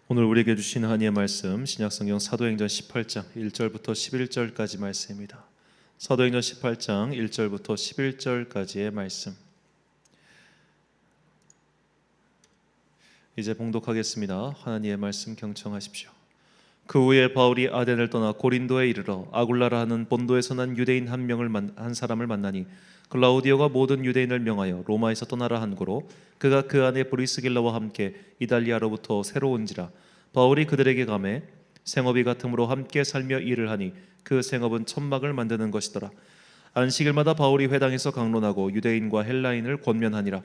오늘 우리에게 주신 하나님의 말씀 신약성경 사도행전 18장 1절부터 11절까지 말씀입니다. 사도행전 18장 1절부터 11절까지의 말씀 이제 봉독하겠습니다. 하나님의 말씀 경청하십시오. 그 후에 바울이 아덴을 떠나 고린도에 이르러 아굴라라 하는 본도에서 난 유대인 한 사람을 만나니 글라우디오가 모든 유대인을 명하여 로마에서 떠나라 한 고로 그가 그 안에 브리스길라와 함께 이달리아로부터 새로 온지라. 바울이 그들에게 가매 생업이 같음으로 함께 살며 일을 하니 그 생업은 천막을 만드는 것이더라. 안식일마다 바울이 회당에서 강론하고 유대인과 헬라인을 권면하니라.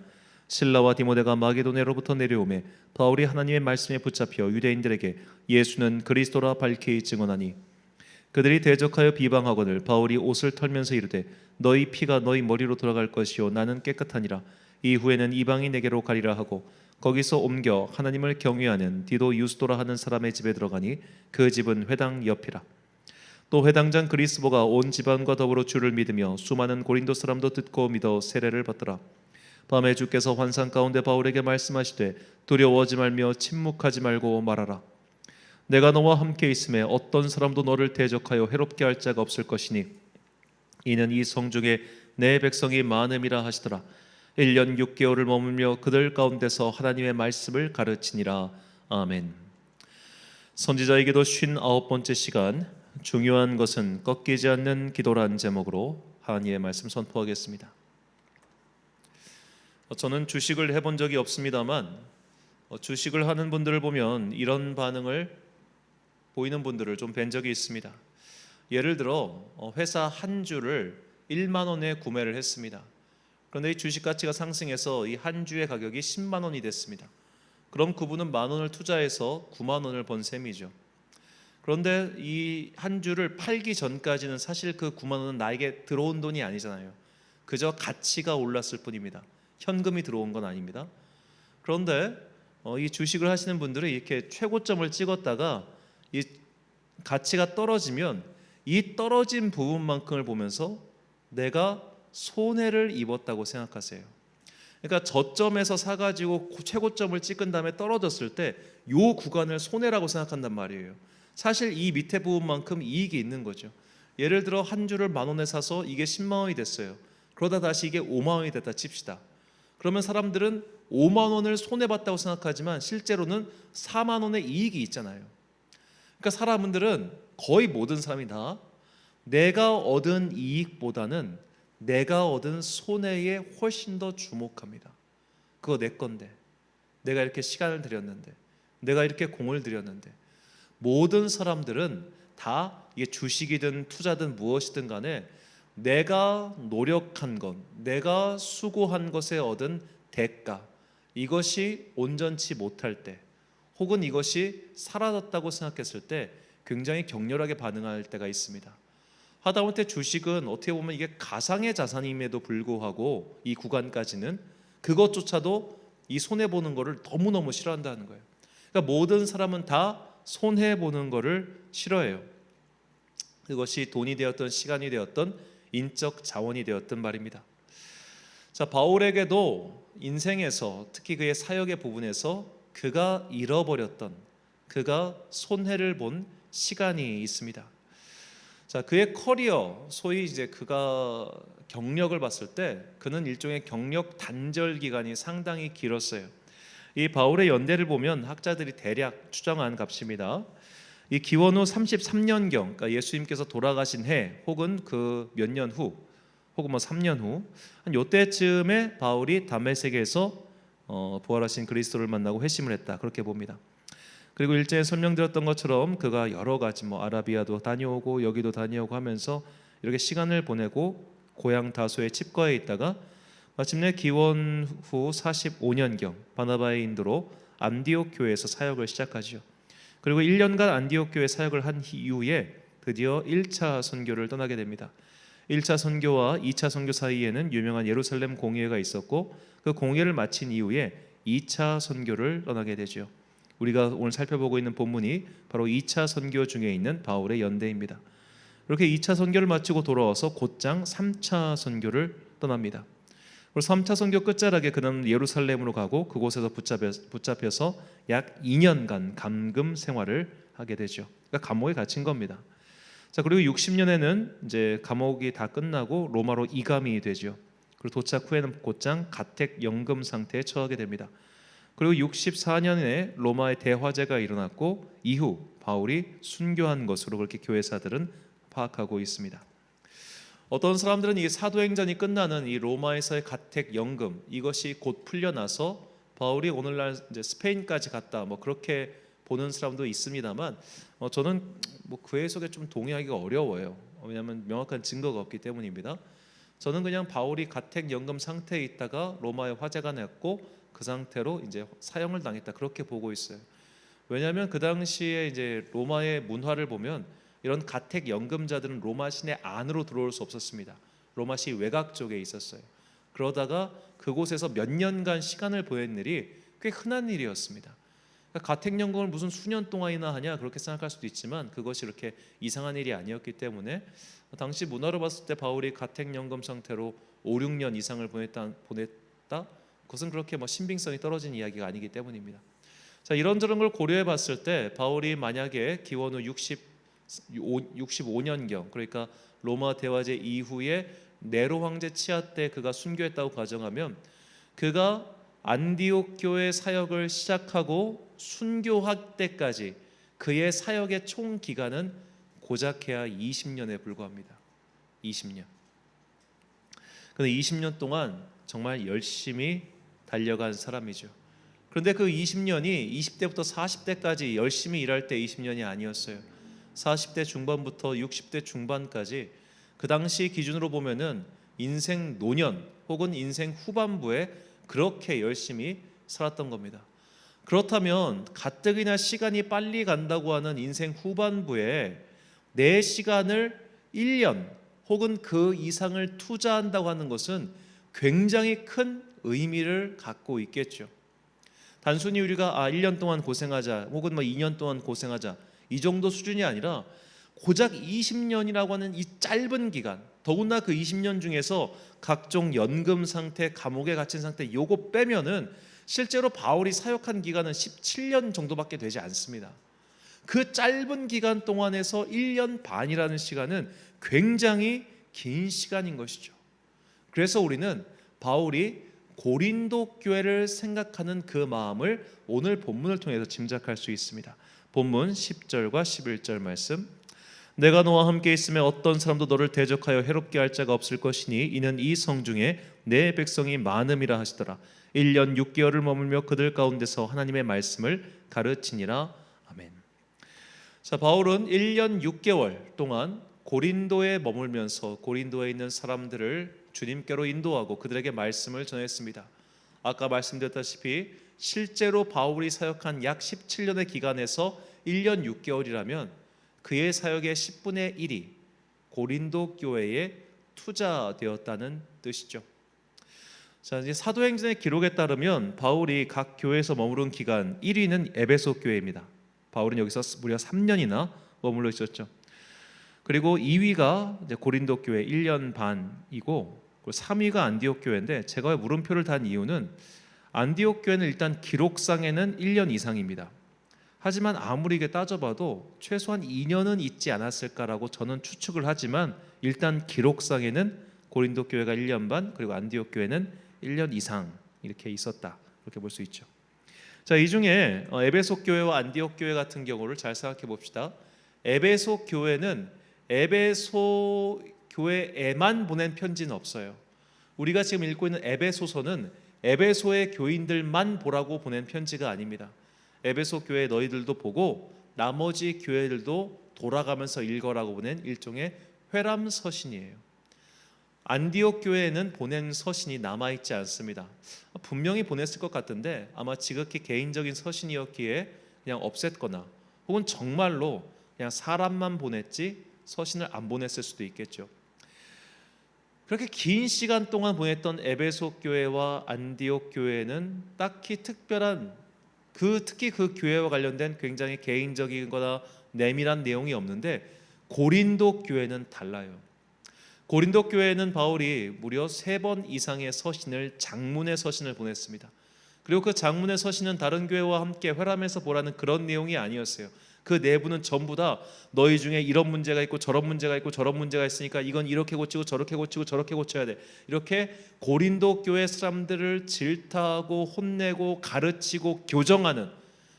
실라와 디모데가 마게도냐로부터 내려오매 바울이 하나님의 말씀에 붙잡혀 유대인들에게 예수는 그리스도라 밝히 증언하니 그들이 대적하여 비방하거늘 바울이 옷을 털면서 이르되 너희 피가 너희 머리로 돌아갈 것이요 나는 깨끗하니라. 이후에는 이방인 에게로 가리라 하고 거기서 옮겨 하나님을 경외하는 디도 유스도라 하는 사람의 집에 들어가니 그 집은 회당 옆이라. 또 회당장 그리스보가 온 집안과 더불어 주를 믿으며 수많은 고린도 사람도 듣고 믿어 세례를 받더라. 밤에 주께서 환상 가운데 바울에게 말씀하시되 두려워하지 말며 침묵하지 말고 말하라. 내가 너와 함께 있음에 어떤 사람도 너를 대적하여 해롭게 할 자가 없을 것이니 이는 이 성중에 내 백성이 많음이라 하시더라. 1년 6개월을 머물며 그들 가운데서 하나님의 말씀을 가르치니라. 아멘. 선지자에게도 59번째 시간 중요한 것은 꺾이지 않는 기도란 제목으로 하나님의 말씀 선포하겠습니다. 저는 주식을 해본 적이 없습니다만 주식을 하는 분들을 보면 이런 반응을 보이는 분들을 좀 뵌 적이 있습니다. 예를 들어 회사 한 주를 1만 원에 구매를 했습니다. 그런데 이 주식 가치가 상승해서 이 한 주의 가격이 10만 원이 됐습니다. 그럼 그분은 만 원을 투자해서 9만 원을 번 셈이죠. 그런데 이 한 주를 팔기 전까지는 사실 그 9만 원은 나에게 들어온 돈이 아니잖아요. 그저 가치가 올랐을 뿐입니다. 현금이 들어온 건 아닙니다. 그런데 이 주식을 하시는 분들은 이렇게 최고점을 찍었다가 이 가치가 떨어지면 이 떨어진 부분만큼을 보면서 내가 손해를 입었다고 생각하세요. 그러니까 저점에서 사가지고 최고점을 찍은 다음에 떨어졌을 때 이 구간을 손해라고 생각한단 말이에요. 사실 이 밑에 부분만큼 이익이 있는 거죠. 예를 들어 한 주를 만 원에 사서 이게 10만 원이 됐어요. 그러다 다시 이게 5만 원이 됐다 칩시다. 그러면 사람들은 5만 원을 손해봤다고 생각하지만 실제로는 4만 원의 이익이 있잖아요. 그러니까 사람들은 거의 모든 사람이 다 내가 얻은 이익보다는 내가 얻은 손해에 훨씬 더 주목합니다. 그거 내 건데, 내가 이렇게 시간을 들였는데, 내가 이렇게 공을 들였는데, 모든 사람들은 다 이게 주식이든 투자든 무엇이든 간에 내가 노력한 것, 내가 수고한 것에 얻은 대가, 이것이 온전치 못할 때 혹은 이것이 사라졌다고 생각했을 때 굉장히 격렬하게 반응할 때가 있습니다. 하다못해 주식은 어떻게 보면 이게 가상의 자산임에도 불구하고 이 구간까지는 그것조차도 이 손해보는 거를 너무너무 싫어한다는 거예요. 그러니까 모든 사람은 다 손해보는 거를 싫어해요. 그것이 돈이 되었던 시간이 되었던 인적 자원이 되었던 말입니다. 자, 바울에게도 인생에서 특히 그의 사역의 부분에서 그가 잃어버렸던, 그가 손해를 본 시간이 있습니다. 자, 그의 커리어, 소위 이제 그가 경력을 봤을 때 그는 일종의 경력 단절 기간이 상당히 길었어요. 이 바울의 연대를 보면 학자들이 대략 추정한 값입니다. 이 기원 후 33년경, 그러니까 예수님께서 돌아가신 해 혹은 그 몇 년 후, 혹은 뭐 3년 후, 한 요때쯤에 바울이 다메섹에서 부활하신 그리스도를 만나고 회심을 했다, 그렇게 봅니다. 그리고 일제에 설명드렸던 것처럼 그가 여러 가지 아라비아도 다녀오고 여기도 다녀오고 하면서 이렇게 시간을 보내고 고향 다소의 칩과에 있다가 마침내 기원 후 45년경 바나바의 인도로 안디옥 교회에서 사역을 시작하죠. 그리고 1년간 안디옥 교회 사역을 한 이후에 드디어 1차 선교를 떠나게 됩니다. 1차 선교와 2차 선교 사이에는 유명한 예루살렘 공회가 있었고 그 공회를 마친 이후에 2차 선교를 떠나게 되죠. 우리가 오늘 살펴보고 있는 본문이 바로 2차 선교 중에 있는 바울의 연대입니다. 이렇게 2차 선교를 마치고 돌아와서 곧장 3차 선교를 떠납니다. 그리고 3차 선교 끝자락에 그는 예루살렘으로 가고 그곳에서 붙잡혀서 약 2년간 감금 생활을 하게 되죠. 그러니까 감옥에 갇힌 겁니다. 자, 그리고 60년에는 이제 감옥이 다 끝나고 로마로 이감이 되죠. 그리고 도착 후에는 곧장 가택 연금 상태에 처하게 됩니다. 그리고 64년에 로마의 대화재가 일어났고 이후 바울이 순교한 것으로 그렇게 교회사들은 파악하고 있습니다. 어떤 사람들은 이 사도행전이 끝나는 이 로마에서의 가택 연금 이것이 곧 풀려나서 바울이 오늘날 이제 스페인까지 갔다 뭐 그렇게 보는 사람도 있습니다만 저는 뭐 그 해석에 좀 동의하기가 어려워요. 왜냐하면 명확한 증거가 없기 때문입니다. 저는 그냥 바울이 가택 연금 상태에 있다가 로마에 화재가 났고 그 상태로 이제 사형을 당했다 그렇게 보고 있어요. 왜냐하면 그 당시에 이제 로마의 문화를 보면 이런 가택 연금자들은 로마 시내 안으로 들어올 수 없었습니다. 로마 시 외곽 쪽에 있었어요. 그러다가 그곳에서 몇 년간 시간을 보낸 일이 꽤 흔한 일이었습니다. 그러니까 가택 연금을 무슨 수년 동안이나 하냐 그렇게 생각할 수도 있지만 그것이 이렇게 이상한 일이 아니었기 때문에 당시 문화로 봤을 때 바울이 가택 연금 상태로 5, 6년 이상을 보냈다 그것은 그렇게 뭐 신빙성이 떨어진 이야기가 아니기 때문입니다. 자, 이런저런 걸 고려해 봤을 때 바울이 만약에 기원 후 65년경 그러니까 로마 대화제 이후에 네로 황제 치하 때 그가 순교했다고 가정하면 그가 안디옥 교회 사역을 시작하고 순교할 때까지 그의 사역의 총 기간은 고작해야 20년에 불과합니다. 20년. 그런데 20년 동안 정말 열심히 달려간 사람이죠. 그런데 그 20년이 20대부터 40대까지 열심히 일할 때 20년이 아니었어요. 40대 중반부터 60대 중반까지 그 당시 기준으로 보면은 인생 노년 혹은 인생 후반부에 그렇게 열심히 살았던 겁니다. 그렇다면 가뜩이나 시간이 빨리 간다고 하는 인생 후반부에 내 시간을 1년 혹은 그 이상을 투자한다고 하는 것은 굉장히 큰 의미를 갖고 있겠죠. 단순히 우리가 1년 동안 고생하자 혹은 2년 동안 고생하자 이 정도 수준이 아니라 고작 20년이라고 하는 이 짧은 기간, 더구나 그 20년 중에서 각종 연금 상태, 감옥에 갇힌 상태 요거 빼면은 실제로 바울이 사역한 기간은 17년 정도밖에 되지 않습니다. 그 짧은 기간 동안에서 1년 반이라는 시간은 굉장히 긴 시간인 것이죠. 그래서 우리는 바울이 고린도 교회를 생각하는 그 마음을 오늘 본문을 통해서 짐작할 수 있습니다. 본문 10절과 11절 말씀. 내가 너와 함께 있으면 어떤 사람도 너를 대적하여 해롭게 할 자가 없을 것이니 이는 이 성중에 내 백성이 많음이라 하시더라. 1년 6개월을 머물며 그들 가운데서 하나님의 말씀을 가르치니라. 아멘. 자, 바울은 1년 6개월 동안 고린도에 머물면서 고린도에 있는 사람들을 주님께로 인도하고 그들에게 말씀을 전했습니다. 아까 말씀드렸다시피 실제로 바울이 사역한 약 17년의 기간에서 1년 6개월이라면 그의 사역의 10분의 1이 고린도 교회에 투자되었다는 뜻이죠. 자, 이제 사도행전의 기록에 따르면 바울이 각 교회에서 머무른 기간 1위는 에베소 교회입니다. 바울은 여기서 무려 3년이나 머물러 있었죠. 그리고 2위가 이제 고린도 교회 1년 반이고 3위가 안디옥 교회인데 제가 왜 물음표를 단 이유는 안디옥 교회는 일단 기록상에는 1년 이상입니다. 하지만 아무리 이게 따져봐도 최소한 2년은 있지 않았을까라고 저는 추측을 하지만 일단 기록상에는 고린도 교회가 1년 반 그리고 안디옥 교회는 1년 이상 이렇게 있었다 그렇게 볼 수 있죠. 자, 이 중에 에베소 교회와 안디옥 교회 같은 경우를 잘 생각해 봅시다. 에베소 교회는 에베소 교회에만 보낸 편지는 없어요. 우리가 지금 읽고 있는 에베소서는 에베소의 교인들만 보라고 보낸 편지가 아닙니다. 에베소 교회 너희들도 보고 나머지 교회들도 돌아가면서 읽어라고 보낸 일종의 회람 서신이에요. 안디옥 교회에는 보낸 서신이 남아있지 않습니다. 분명히 보냈을 것 같은데 아마 지극히 개인적인 서신이었기에 그냥 없앴거나 혹은 정말로 그냥 사람만 보냈지 서신을 안 보냈을 수도 있겠죠. 그렇게 긴 시간 동안 보냈던 에베소 교회와 안디옥 교회는 딱히 특별한 특히 그 교회와 관련된 굉장히 개인적인 거나 내밀한 내용이 없는데 고린도 교회는 달라요. 고린도 교회에는 바울이 무려 3번 이상의 서신을, 장문의 서신을 보냈습니다. 그리고 그 장문의 서신은 다른 교회와 함께 회람해서 보라는 그런 내용이 아니었어요. 그 내부는 전부 다 너희 중에 이런 문제가 있고 저런 문제가 있고 저런 문제가 있으니까 이건 이렇게 고치고 저렇게 고치고 저렇게 고쳐야 돼. 이렇게 고린도 교회 사람들을 질타하고 혼내고 가르치고 교정하는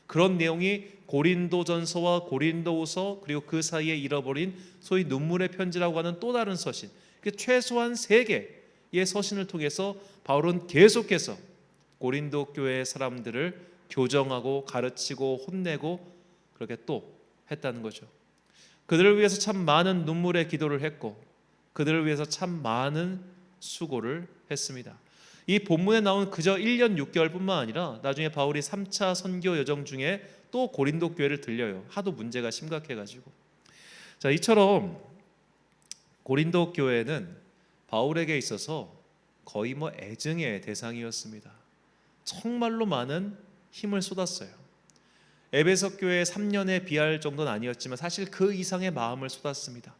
그런 내용이 고린도전서와 고린도후서, 그리고 그 사이에 잃어버린 소위 눈물의 편지라고 하는 또 다른 서신, 최소한 3개의 서신을 통해서 바울은 계속해서 고린도 교회 사람들을 교정하고 가르치고 혼내고 그렇게 또 했다는 거죠. 그들을 위해서 참 많은 눈물의 기도를 했고 그들을 위해서 참 많은 수고를 했습니다. 이 본문에 나온 그저 1년 6개월뿐만 아니라 나중에 바울이 3차 선교 여정 중에 또 고린도 교회를 들려요. 하도 문제가 심각해가지고. 자, 이처럼 고린도 교회는 바울에게 있어서 거의 애증의 대상이었습니다. 정말로 많은 힘을 쏟았어요. 에베소 교회에 3년에 비할 정도는 아니었지만 사실 그 이상의 마음을 쏟았습니다.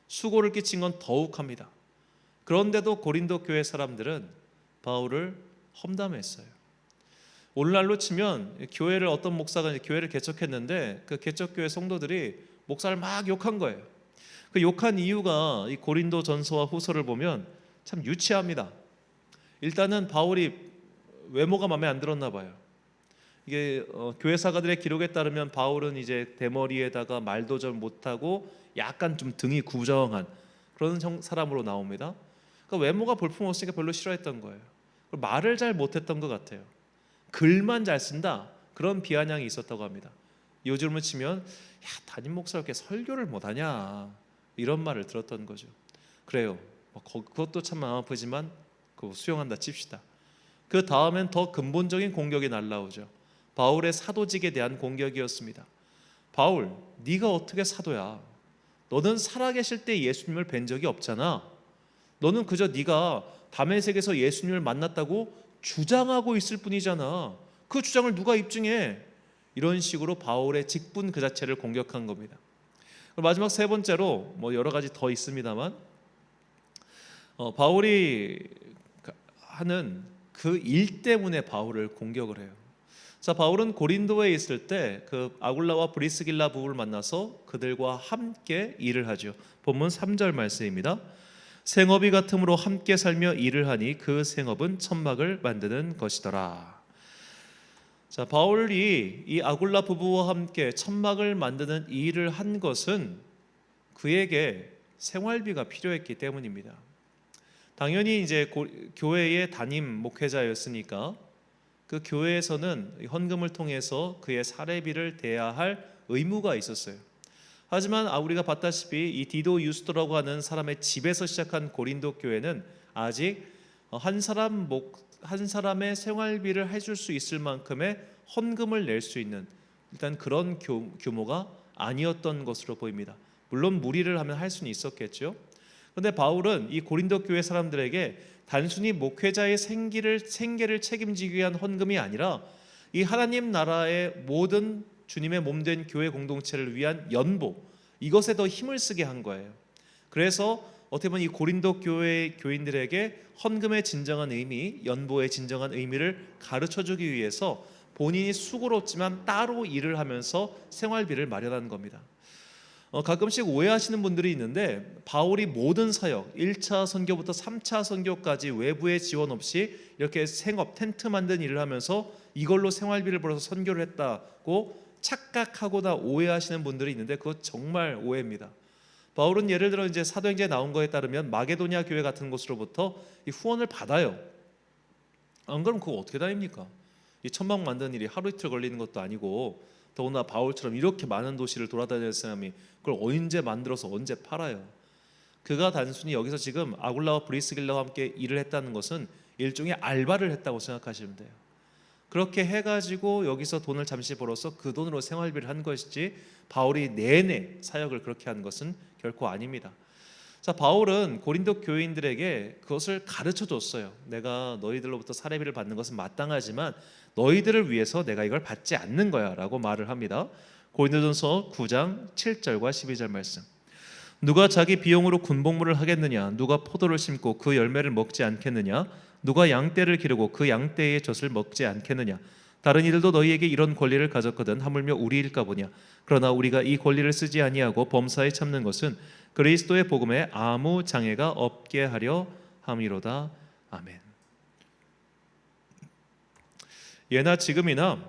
수고를 끼친 건 더욱합니다. 그런데도 고린도 교회 사람들은 바울을 험담했어요. 오늘날로 치면 교회를 어떤 목사가 교회를 개척했는데 그 개척교회 성도들이 목사를 막 욕한 거예요. 그 욕한 이유가 이 고린도 전서와 후서를 보면 참 유치합니다. 일단은 바울이 외모가 마음에 안 들었나 봐요. 이게 교회 사가들의 기록에 따르면 바울은 이제 대머리에다가 말도 잘 못하고 약간 좀 등이 구정한 그런 사람으로 나옵니다. 그러니까 외모가 볼품없으니까 별로 싫어했던 거예요. 말을 잘 못했던 것 같아요. 글만 잘 쓴다, 그런 비아냥이 있었다고 합니다. 요즘으로 치면 야, 담임 목사가 이렇게 설교를 못하냐, 이런 말을 들었던 거죠. 그래요. 그것도 참 마음 아프지만 그거 수용한다 칩시다. 그 다음엔 더 근본적인 공격이 날라오죠. 바울의 사도직에 대한 공격이었습니다. 바울, 네가 어떻게 사도야? 너는 살아계실 때 예수님을 뵌 적이 없잖아. 너는 그저 네가 다메섹에서 예수님을 만났다고 주장하고 있을 뿐이잖아. 그 주장을 누가 입증해? 이런 식으로 바울의 직분 그 자체를 공격한 겁니다. 마지막 3번째로 여러 가지 더 있습니다만 바울이 하는 그 일 때문에 바울을 공격을 해요. 자, 바울은 고린도에 있을 때 그 아굴라와 브리스길라 부부를 만나서 그들과 함께 일을 하죠. 본문 3절 말씀입니다. 생업이 같음으로 함께 살며 일을 하니 그 생업은 천막을 만드는 것이더라. 자, 바울이 이 아굴라 부부와 함께 천막을 만드는 일을 한 것은 그에게 생활비가 필요했기 때문입니다. 당연히 이제 교회의 담임 목회자였으니까 그 교회에서는 헌금을 통해서 그의 사례비를 대야 할 의무가 있었어요. 하지만 우리가 봤다시피 이 디도 유스도라고 하는 사람의 집에서 시작한 고린도 교회는 아직 한 사람의 생활비를 해줄 수 있을 만큼의 헌금을 낼 수 있는 일단 그런 규모가 아니었던 것으로 보입니다. 물론 무리를 하면 할 수는 있었겠죠. 그런데 바울은 이 고린도 교회 사람들에게 단순히 목회자의 생계를 책임지기 위한 헌금이 아니라 이 하나님 나라의 모든 주님의 몸된 교회 공동체를 위한 연보, 이것에 더 힘을 쓰게 한 거예요. 그래서 어떻게 보면 이 고린도 교회 교인들에게 헌금의 진정한 의미, 연보의 진정한 의미를 가르쳐주기 위해서 본인이 수고롭지만 따로 일을 하면서 생활비를 마련한 겁니다. 가끔씩 오해하시는 분들이 있는데 바울이 모든 사역 1차 선교부터 3차 선교까지 외부의 지원 없이 이렇게 생업, 텐트 만든 일을 하면서 이걸로 생활비를 벌어서 선교를 했다고 착각하거나 오해하시는 분들이 있는데 그거 정말 오해입니다. 바울은 예를 들어 이제 사도행전에 나온 거에 따르면 마게도냐 교회 같은 곳으로부터 이 후원을 받아요. 안 그러면 그거 어떻게 다닙니까? 이 천막 만드는 일이 하루 이틀 걸리는 것도 아니고 더구나 바울처럼 이렇게 많은 도시를 돌아다니는 사람이 그걸 언제 만들어서 언제 팔아요? 그가 단순히 여기서 지금 아굴라와 브리스길라와 함께 일을 했다는 것은 일종의 알바를 했다고 생각하시면 돼요. 그렇게 해가지고 여기서 돈을 잠시 벌어서 그 돈으로 생활비를 한 것이지 바울이 내내 사역을 그렇게 한 것은 결코 아닙니다. 자, 바울은 고린도 교인들에게 그것을 가르쳐 줬어요. 내가 너희들로부터 사례비를 받는 것은 마땅하지만 너희들을 위해서 내가 이걸 받지 않는 거야 라고 말을 합니다. 고린도전서 9장 7절과 12절 말씀. 누가 자기 비용으로 군복무를 하겠느냐? 누가 포도를 심고 그 열매를 먹지 않겠느냐? 누가 양떼를 기르고 그 양떼의 젖을 먹지 않겠느냐? 다른 이들도 너희에게 이런 권리를 가졌거든 하물며 우리일까 보냐? 그러나 우리가 이 권리를 쓰지 아니하고 범사에 참는 것은 그리스도의 복음에 아무 장애가 없게 하려 함이로다. 아멘. 예나 지금이나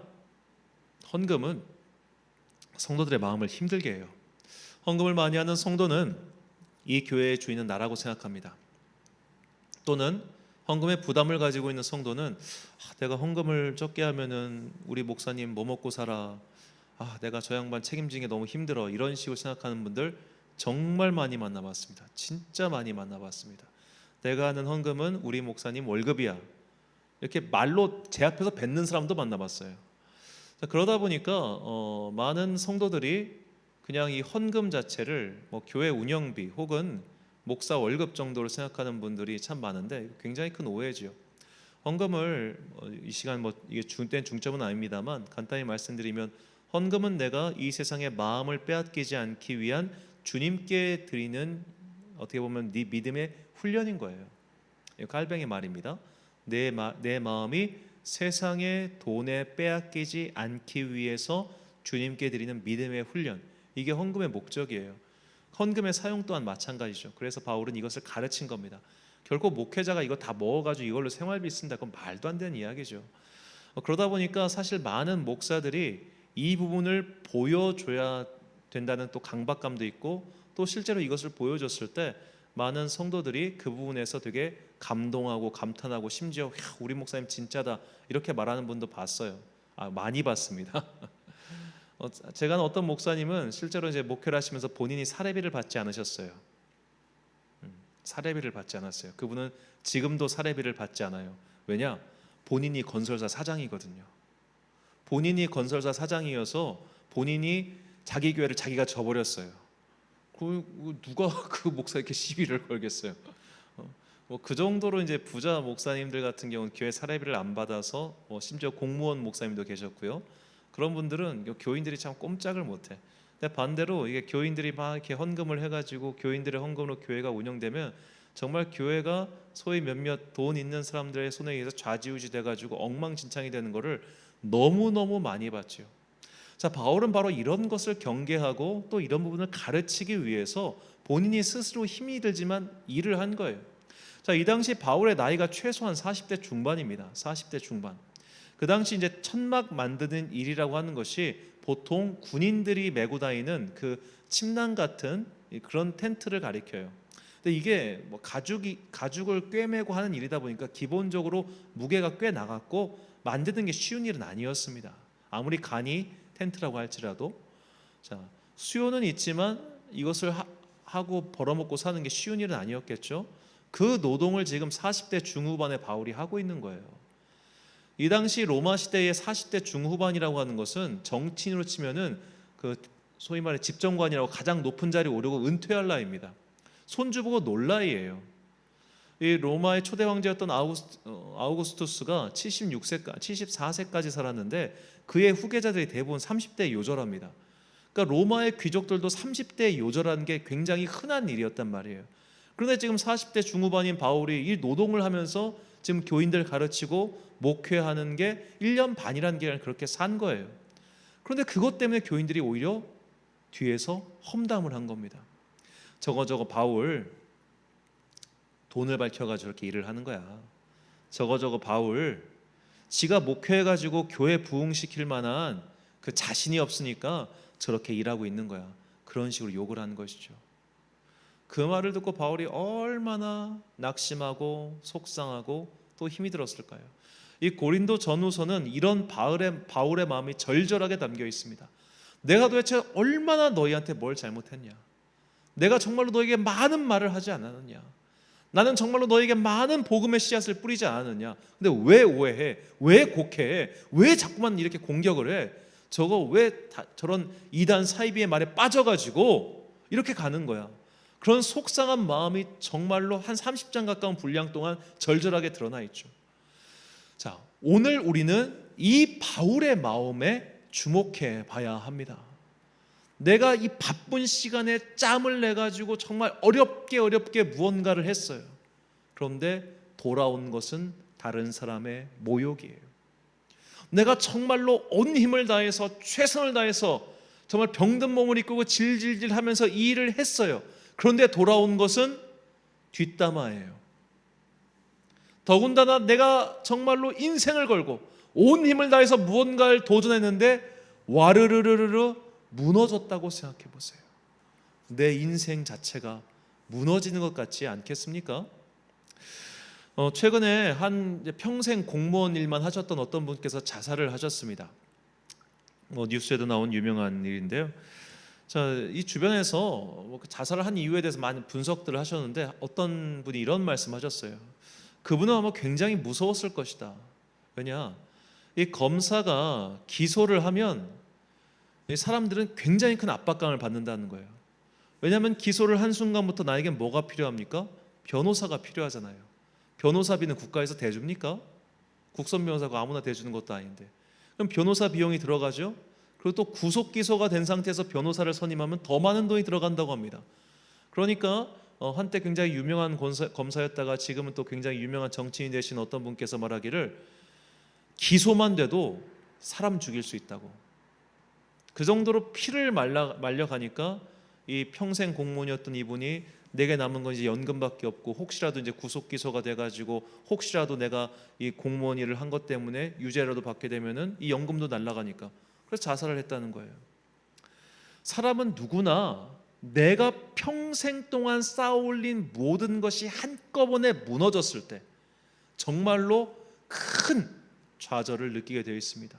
헌금은 성도들의 마음을 힘들게 해요. 헌금을 많이 하는 성도는 이 교회의 주인은 나라고 생각합니다. 또는 헌금에 부담을 가지고 있는 성도는 내가 헌금을 적게 하면은 우리 목사님 뭐 먹고 살아, 내가 저 양반 책임지는 게 너무 힘들어, 이런 식으로 생각하는 분들 정말 많이 만나봤습니다. 진짜 많이 만나봤습니다. 내가 하는 헌금은 우리 목사님 월급이야, 이렇게 말로 제 앞에서 뱉는 사람도 만나봤어요. 그러다 보니까 많은 성도들이 그냥 이 헌금 자체를 뭐 교회 운영비 혹은 목사 월급 정도로 생각하는 분들이 참 많은데 굉장히 큰 오해죠. 헌금을 이 시간 뭐 이게 중된 중점은 아닙니다만 간단히 말씀드리면, 헌금은 내가 이 세상의 마음을 빼앗기지 않기 위한 주님께 드리는, 어떻게 보면 네 믿음의 훈련인 거예요. 칼뱅의 말입니다. 내 마음이 세상의 돈에 빼앗기지 않기 위해서 주님께 드리는 믿음의 훈련, 이게 헌금의 목적이에요. 헌금의 사용 또한 마찬가지죠. 그래서 바울은 이것을 가르친 겁니다. 결코 목회자가 이거 다 먹어가지고 이걸로 생활비 쓴다, 그건 말도 안 되는 이야기죠. 그러다 보니까 사실 많은 목사들이 이 부분을 보여줘야 된다는 또 강박감도 있고, 또 실제로 이것을 보여줬을 때 많은 성도들이 그 부분에서 되게 감동하고 감탄하고 심지어 우리 목사님 진짜다 이렇게 말하는 분도 봤어요. 많이 봤습니다. 제가 아는 어떤 목사님은 실제로 이제 목회를 하시면서 본인이 사례비를 받지 않으셨어요. 사례비를 받지 않았어요. 그분은 지금도 사례비를 받지 않아요. 왜냐? 본인이 건설사 사장이거든요. 본인이 건설사 사장이어서 본인이 자기 교회를 자기가 져버렸어요. 누가 그 목사에게 시비를 걸겠어요? 그 정도로 이제 부자 목사님들 같은 경우는 교회 사례비를 안 받아서 심지어 공무원 목사님도 계셨고요. 그런 분들은 교인들이 참 꼼짝을 못해. 근데 반대로 이게 교인들이 막 이렇게 헌금을 해가지고 교인들의 헌금으로 교회가 운영되면 정말 교회가 소위 몇몇 돈 있는 사람들의 손에 의해서 좌지우지 돼가지고 엉망진창이 되는 것을 너무너무 많이 봤죠. 자, 바울은 바로 이런 것을 경계하고 또 이런 부분을 가르치기 위해서 본인이 스스로 힘이 들지만 일을 한 거예요. 자, 이 당시 바울의 나이가 최소한 40대 중반입니다. 40대 중반. 그 당시 이제 천막 만드는 일이라고 하는 것이 보통 군인들이 메고 다니는 그 침낭 같은 그런 텐트를 가리켜요. 근데 이게 뭐 가죽을 꿰매고 하는 일이다 보니까 기본적으로 무게가 꽤 나갔고 만드는 게 쉬운 일은 아니었습니다. 아무리 간이 텐트라고 할지라도. 자, 수요는 있지만 이것을 하고 벌어먹고 사는 게 쉬운 일은 아니었겠죠. 그 노동을 지금 40대 중후반의 바울이 하고 있는 거예요. 이 당시 로마 시대의 40대 중후반이라고 하는 것은 정치인으로 치면은 그 소위 말해 집정관이라고 가장 높은 자리에 오르고 은퇴할 나이입니다. 손주 보고 놀 나이예요. 이 로마의 초대 황제였던 아우구스투스가 74세까지 살았는데 그의 후계자들이 대부분 30대 요절합니다. 그러니까 로마의 귀족들도 30대 요절하는 게 굉장히 흔한 일이었단 말이에요. 그런데 지금 40대 중후반인 바울이 이 노동을 하면서 지금 교인들 가르치고 목회하는 게 1년 반이라는 기간을 그렇게 산 거예요. 그런데 그것 때문에 교인들이 오히려 뒤에서 험담을 한 겁니다. 저거 바울 돈을 밝혀가지고 이렇게 일을 하는 거야. 저거 바울 지가 목회해가지고 교회 부흥시킬 만한 그 자신이 없으니까 저렇게 일하고 있는 거야. 그런 식으로 욕을 하는 것이죠. 그 말을 듣고 바울이 얼마나 낙심하고 속상하고 또 힘이 들었을까요? 이 고린도 전후서는 이런 바울의 마음이 절절하게 담겨 있습니다. 내가 도대체 얼마나 너희한테 뭘 잘못했냐? 내가 정말로 너에게 많은 말을 하지 않았느냐? 나는 정말로 너에게 많은 복음의 씨앗을 뿌리지 않았느냐? 근데 왜 오해해? 왜 곡해해? 왜 자꾸만 이렇게 공격을 해? 저거 왜 저런 이단 사이비의 말에 빠져가지고 이렇게 가는 거야? 그런 속상한 마음이 정말로 한 30장 가까운 분량 동안 절절하게 드러나 있죠. 자, 오늘 우리는 이 바울의 마음에 주목해 봐야 합니다. 내가 이 바쁜 시간에 짬을 내 가지고 정말 어렵게 무언가를 했어요. 그런데 돌아온 것은 다른 사람의 모욕이에요. 내가 정말로 온 힘을 다해서 최선을 다해서 정말 병든 몸을 이끌고 질질질 하면서 이 일을 했어요. 그런데 돌아온 것은 뒷담화예요. 더군다나 내가 정말로 인생을 걸고 온 힘을 다해서 무언가를 도전했는데 와르르르르 무너졌다고 생각해 보세요. 내 인생 자체가 무너지는 것 같지 않겠습니까? 최근에 한 평생 공무원 일만 하셨던 어떤 분께서 자살을 하셨습니다. 뉴스에도 나온 유명한 일인데요. 자, 이 주변에서 자살을 한 이유에 대해서 많은 분석들을 하셨는데 어떤 분이 이런 말씀하셨어요. 그분은 아마 굉장히 무서웠을 것이다. 왜냐, 이 검사가 기소를 하면 사람들은 굉장히 큰 압박감을 받는다는 거예요. 왜냐하면 기소를 한 순간부터 나에겐 뭐가 필요합니까? 변호사가 필요하잖아요. 변호사비는 국가에서 대줍니까? 국선 변호사가 아무나 대주는 것도 아닌데. 그럼 변호사 비용이 들어가죠. 그리고 또 구속 기소가 된 상태에서 변호사를 선임하면 더 많은 돈이 들어간다고 합니다. 그러니까 한때 굉장히 유명한 검사였다가 지금은 또 굉장히 유명한 정치인이 되신 어떤 분께서 말하기를 기소만 돼도 사람 죽일 수 있다고. 그 정도로 피를 말려가니까 이 평생 공무원이었던 이분이 내게 남은 건 이제 연금밖에 없고 혹시라도 이제 구속 기소가 돼가지고 혹시라도 내가 이 공무원 일을 한 것 때문에 유죄라도 받게 되면은 이 연금도 날아가니까 그래서 자살을 했다는 거예요. 사람은 누구나 내가 평생 동안 쌓아올린 모든 것이 한꺼번에 무너졌을 때 정말로 큰 좌절을 느끼게 되어 있습니다.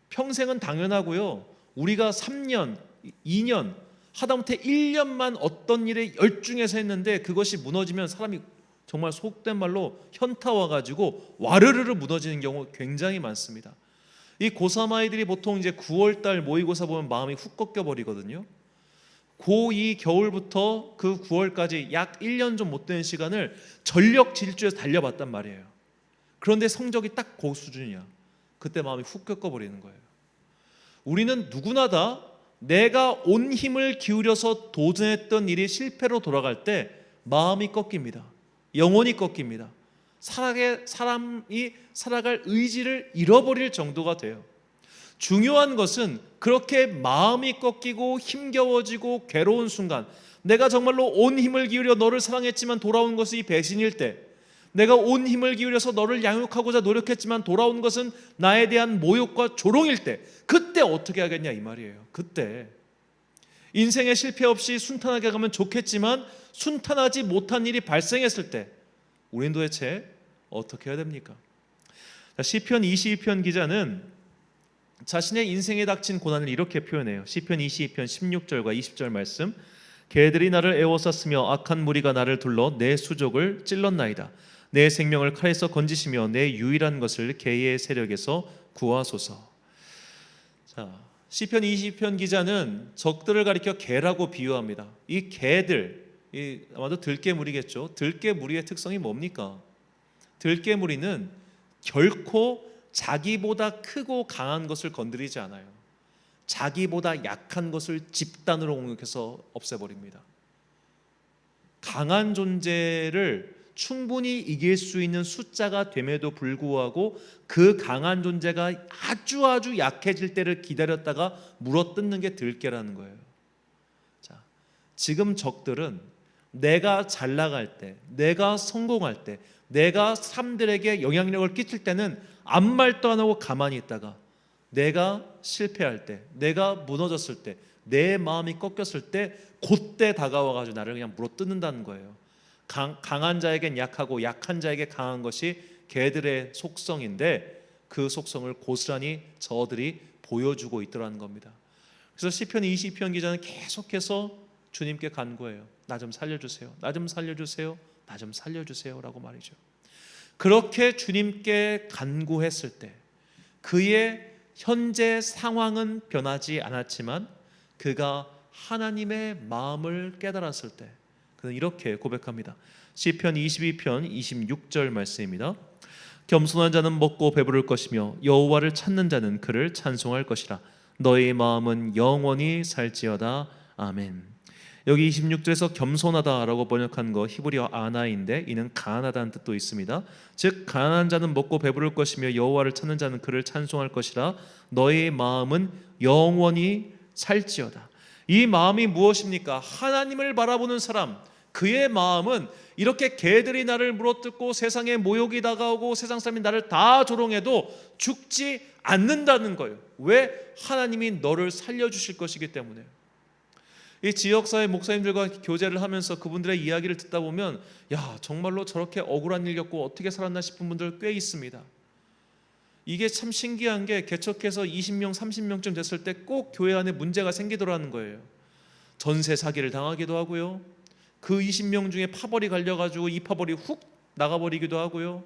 평생은 당연하고요. 우리가 3년, 2년, 하다못해 1년만 어떤 일에 열중해서 했는데 그것이 무너지면 사람이 정말 속된 말로 현타 와가지고 와르르르 무너지는 경우 굉장히 많습니다. 이 고3 아이들이 보통 이제 9월달 모의고사 보면 마음이 훅 꺾여 버리거든요. 고2 겨울부터 그 9월까지 약 1년 좀 못 되는 시간을 전력 질주해서 달려봤단 말이에요. 그런데 성적이 딱 그 수준이야. 그때 마음이 훅 꺾여 버리는 거예요. 우리는 누구나 다 내가 온 힘을 기울여서 도전했던 일이 실패로 돌아갈 때 마음이 꺾입니다. 영혼이 꺾입니다. 사람이 살아갈 의지를 잃어버릴 정도가 돼요. 중요한 것은 그렇게 마음이 꺾이고 힘겨워지고 괴로운 순간, 내가 정말로 온 힘을 기울여 너를 사랑했지만 돌아온 것이 배신일 때, 내가 온 힘을 기울여서 너를 양육하고자 노력했지만 돌아온 것은 나에 대한 모욕과 조롱일 때, 그때 어떻게 하겠냐 이 말이에요. 그때 인생에 실패 없이 순탄하게 가면 좋겠지만 순탄하지 못한 일이 발생했을 때 우린 도대체 어떻게 해야 됩니까? 시편 22편 기자는 자신의 인생에 닥친 고난을 이렇게 표현해요. 시편 22편 16절과 20절 말씀. 개들이 나를 애워쌌으며 악한 무리가 나를 둘러 내 수족을 찔렀나이다. 내 생명을 칼에서 건지시며 내 유일한 것을 개의 세력에서 구하소서. 자, 시편 20편 기자는 적들을 가리켜 개라고 비유합니다. 이 개들, 아마도 들개무리겠죠. 들개무리의 특성이 뭡니까? 들개무리는 결코 자기보다 크고 강한 것을 건드리지 않아요. 자기보다 약한 것을 집단으로 공격해서 없애버립니다. 강한 존재를 충분히 이길 수 있는 숫자가 됨에도 불구하고 그 강한 존재가 아주 약해질 때를 기다렸다가 물어뜯는 게 들깨라는 거예요. 자, 지금 적들은 내가 잘 나갈 때, 내가 성공할 때, 내가 사람들에게 영향력을 끼칠 때는 아무 말도 안 하고 가만히 있다가 내가 실패할 때, 내가 무너졌을 때, 내 마음이 꺾였을 때 그때 다가와가지고 나를 그냥 물어뜯는다는 거예요. 강한 자에겐 약하고 약한 자에게 강한 것이 개들의 속성인데 그 속성을 고스란히 저들이 보여주고 있더라는 겁니다. 그래서 시편 20편 기자는 계속해서 주님께 간구해요. 나 좀 살려주세요. 나 좀 살려주세요. 나 좀 살려주세요 라고 말이죠. 그렇게 주님께 간구했을 때 그의 현재 상황은 변하지 않았지만 그가 하나님의 마음을 깨달았을 때 그는 이렇게 고백합니다. 시편 22편 26절 말씀입니다. 겸손한 자는 먹고 배부를 것이며 여호와를 찾는 자는 그를 찬송할 것이라. 너희 마음은 영원히 살지어다. 아멘. 여기 26절에서 겸손하다라고 번역한 거 히브리어 아나인데 이는 가난하다는 뜻도 있습니다. 즉 가난한 자는 먹고 배부를 것이며 여호와를 찾는 자는 그를 찬송할 것이라. 너희 마음은 영원히 살지어다. 이 마음이 무엇입니까? 하나님을 바라보는 사람, 그의 마음은 이렇게 개들이 나를 물어뜯고 세상에 모욕이 다가오고 세상 사람이 나를 다 조롱해도 죽지 않는다는 거예요. 왜? 하나님이 너를 살려주실 것이기 때문에. 이 지역사회 목사님들과 교제를 하면서 그분들의 이야기를 듣다 보면 야, 정말로 저렇게 억울한 일 겪고 어떻게 살았나 싶은 분들 꽤 있습니다. 이게 참 신기한 게 개척해서 20명, 30명쯤 됐을 때 꼭 교회 안에 문제가 생기더라는 거예요. 전세 사기를 당하기도 하고요. 그 20명 중에 파벌이 갈려가지고 이 파벌이 훅 나가버리기도 하고요.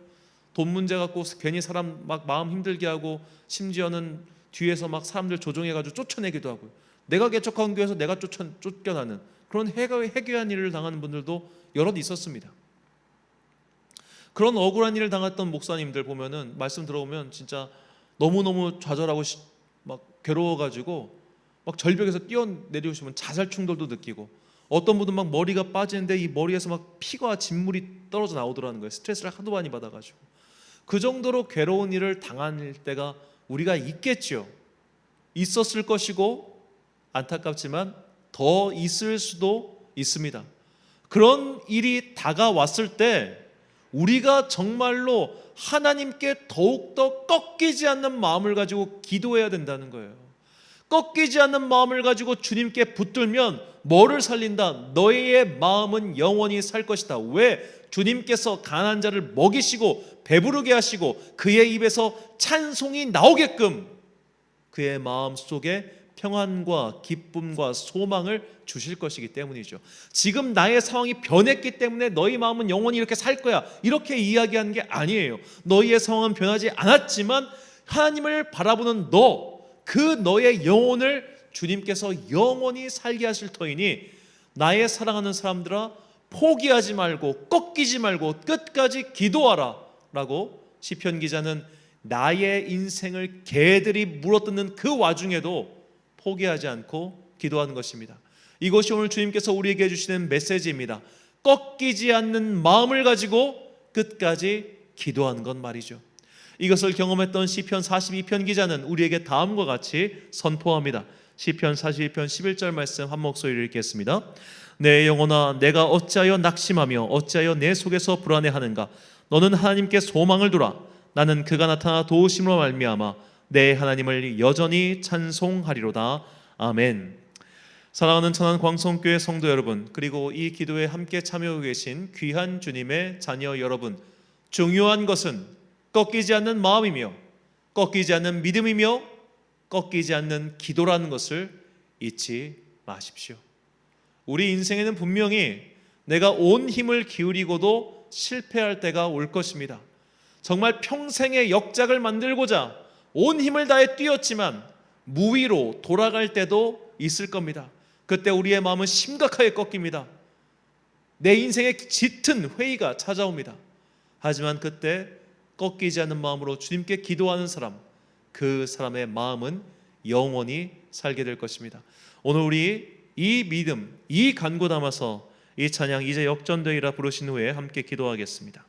돈 문제 갖고 괜히 사람 막 마음 힘들게 하고 심지어는 뒤에서 막 사람들 조종해가지고 쫓아내기도 하고요. 내가 개척한 교회에서 내가 쫓겨나는 그런 해괴한 일을 당하는 분들도 여럿 있었습니다. 그런 억울한 일을 당했던 목사님들 보면은 말씀 들어보면 진짜 너무너무 좌절하고 막 괴로워가지고 막 절벽에서 뛰어내려오시면 자살 충동도 느끼고 어떤 분은 막 머리가 빠지는데 이 머리에서 막 피가 진물이 떨어져 나오더라는 거예요. 스트레스를 하도 많이 받아가지고. 그 정도로 괴로운 일을 당할 때가 우리가 있겠죠. 있었을 것이고 안타깝지만 더 있을 수도 있습니다. 그런 일이 다가왔을 때 우리가 정말로 하나님께 더욱더 꺾이지 않는 마음을 가지고 기도해야 된다는 거예요. 꺾이지 않는 마음을 가지고 주님께 붙들면 뭐를 살린다? 너희의 마음은 영원히 살 것이다. 왜? 주님께서 가난한 자를 먹이시고 배부르게 하시고 그의 입에서 찬송이 나오게끔 그의 마음 속에 평안과 기쁨과 소망을 주실 것이기 때문이죠. 지금 나의 상황이 변했기 때문에 너희 마음은 영원히 이렇게 살 거야, 이렇게 이야기하는 게 아니에요. 너희의 상황은 변하지 않았지만 하나님을 바라보는 그 너의 영혼을 주님께서 영원히 살게 하실 터이니 나의 사랑하는 사람들아 포기하지 말고 꺾이지 말고 끝까지 기도하라 라고 시편 기자는 나의 인생을 개들이 물어뜯는 그 와중에도 포기하지 않고 기도하는 것입니다. 이것이 오늘 주님께서 우리에게 주시는 메시지입니다. 꺾이지 않는 마음을 가지고 끝까지 기도하는 것 말이죠. 이것을 경험했던 시편 42편 기자는 우리에게 다음과 같이 선포합니다. 시편 42편 11절 말씀 한 목소리로 읽겠습니다. 내 영혼아 내가 어찌하여 낙심하며 어찌하여 내 속에서 불안해하는가. 너는 하나님께 소망을 두라. 나는 그가 나타나 도우심으로 말미암아 내 하나님을 여전히 찬송하리로다. 아멘. 사랑하는 천안 광성교회 성도 여러분, 그리고 이 기도에 함께 참여하고 계신 귀한 주님의 자녀 여러분, 중요한 것은 꺾이지 않는 마음이며 꺾이지 않는 믿음이며 꺾이지 않는 기도라는 것을 잊지 마십시오. 우리 인생에는 분명히 내가 온 힘을 기울이고도 실패할 때가 올 것입니다. 정말 평생의 역작을 만들고자 온 힘을 다해 뛰었지만 무위로 돌아갈 때도 있을 겁니다. 그때 우리의 마음은 심각하게 꺾입니다. 내 인생에 짙은 회의가 찾아옵니다. 하지만 그때 꺾이지 않는 마음으로 주님께 기도하는 사람, 그 사람의 마음은 영원히 살게 될 것입니다. 오늘 우리 이 믿음, 이 간구 담아서 이 찬양 이제 역전되리라 부르신 후에 함께 기도하겠습니다.